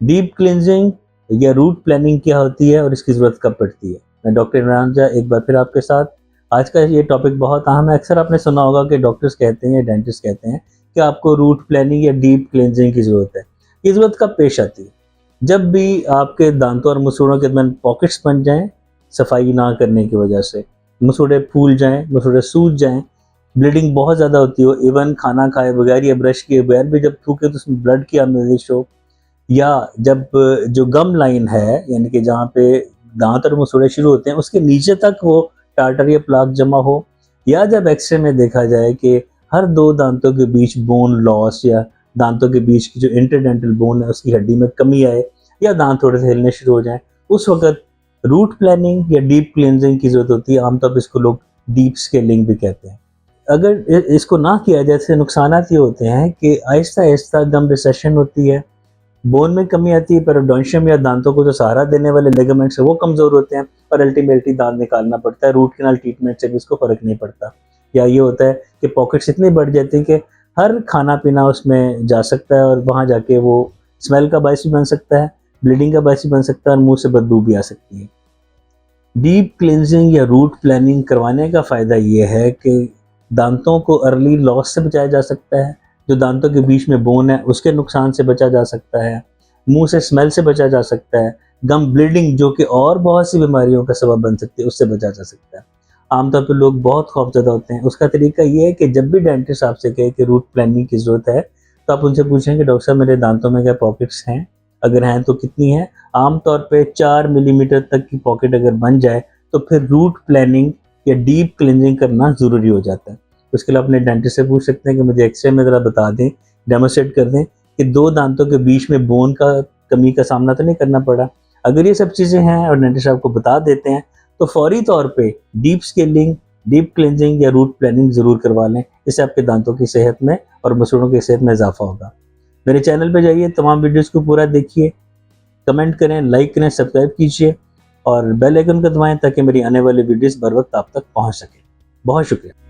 Deep cleansing या route planning क्या होती है और इसकी ज़रूरत कब पड़ती है? मैं डॉक्टर इमरान झा एक बार फिर आपके साथ। आज का ये टॉपिक बहुत अहम है। अक्सर आपने सुना होगा कि डॉक्टर्स कहते हैं, डेंटिस्ट कहते हैं कि आपको रूट प्लानिंग या डीप क्लींजिंग की ज़रूरत है। ये ज़रूरत कब पेश आती है? जब भी आपके दांतों और मसूड़ों के दरमियान पॉकेट्स बन जाएँ, सफाई ना करने की वजह से, मसूड़े फूल जाएँ, मसूड़े सूज जाएँ, ब्लीडिंग बहुत ज़्यादा होती हो, इवन खाना खाए बगैर या ब्रश किए बगैर भी जब थूके तो उसमें ब्लड की आमेज़िश हो, या जब जो गम लाइन है यानी कि जहाँ पे दांत और मसूड़े शुरू होते हैं उसके नीचे तक वो टार्टर या प्लाक जमा हो, या जब एक्सरे में देखा जाए कि हर दो दांतों के बीच बोन लॉस या दांतों के बीच की जो इंटरडेंटल बोन है उसकी हड्डी में कमी आए या दांत थोड़े से हिलने शुरू हो जाएं, उस वक्त रूट प्लानिंग या डीप क्लींजिंग की जरूरत होती है। आमतौर पर इसको लोग डीप स्केलिंग भी कहते हैं। अगर इसको ना किया जाए तो नुकसान ये होते हैं कि आहिस्ता आहिस्ता गम रिसेशन होती है, बोन में कमी आती है, पेरोडोंशियम या दांतों को जो सहारा देने वाले लिगामेंट्स है वो कमजोर होते हैं और अल्टीमेटली दांत निकालना पड़ता है। रूट कैनाल ट्रीटमेंट से भी इसको फर्क नहीं पड़ता। या ये होता है कि पॉकेट्स इतनी बढ़ जाती है कि हर खाना पीना उसमें जा सकता है और वहां जाके वो स्मेल का बायस भी बन सकता है, ब्लीडिंग का बायस भी बन सकता है और मुंह से बदबू भी आ सकती है। डीप क्लींजिंग या रूट प्लानिंग करवाने का फ़ायदा ये है कि दांतों को अर्ली लॉस से बचाया जा सकता है, जो दांतों के बीच में बोन है उसके नुकसान से बचा जा सकता है, मुंह से स्मेल से बचा जा सकता है, गम ब्लीडिंग जो कि और बहुत सी बीमारियों का सबब बन सकती है उससे बचा जा सकता है। आमतौर पर लोग बहुत खौफजदा होते हैं। उसका तरीका ये है कि जब भी डेंटिस्ट आपसे कहे कि रूट प्लानिंग की ज़रूरत है तो आप उनसे पूछें कि डॉक्टर साहब मेरे दांतों में क्या पॉकेट्स हैं, अगर हैं तो कितनी है। आमतौर पे 4 मिलीमीटर तक की पॉकेट अगर बन जाए तो फिर रूट प्लानिंग या डीप क्लींजिंग करना ज़रूरी हो जाता है। उसके लिए अपने डेंटिस्ट से पूछ सकते हैं कि मुझे एक्सरे में ज़रा बता दें, डेमोस्ट्रेट कर दें कि दो दांतों के बीच में बोन का कमी का सामना तो नहीं करना पड़ा। अगर ये सब चीज़ें हैं और डेंटिस्ट आपको बता देते हैं तो फौरी तौर पे डीप स्केलिंग, डीप क्लींजिंग या रूट प्लानिंग ज़रूर करवा लें। इससे आपके दांतों की सेहत में और मसूड़ों की सेहत में इजाफा होगा। मेरे चैनल पे जाइए, तमाम वीडियोज़ को पूरा देखिए, कमेंट करें, लाइक करें, सब्सक्राइब कीजिए और बेल आइकन को दबाएं ताकि मेरी आने वाली वीडियोस बर वक्त आप तक पहुंच सके। बहुत शुक्रिया।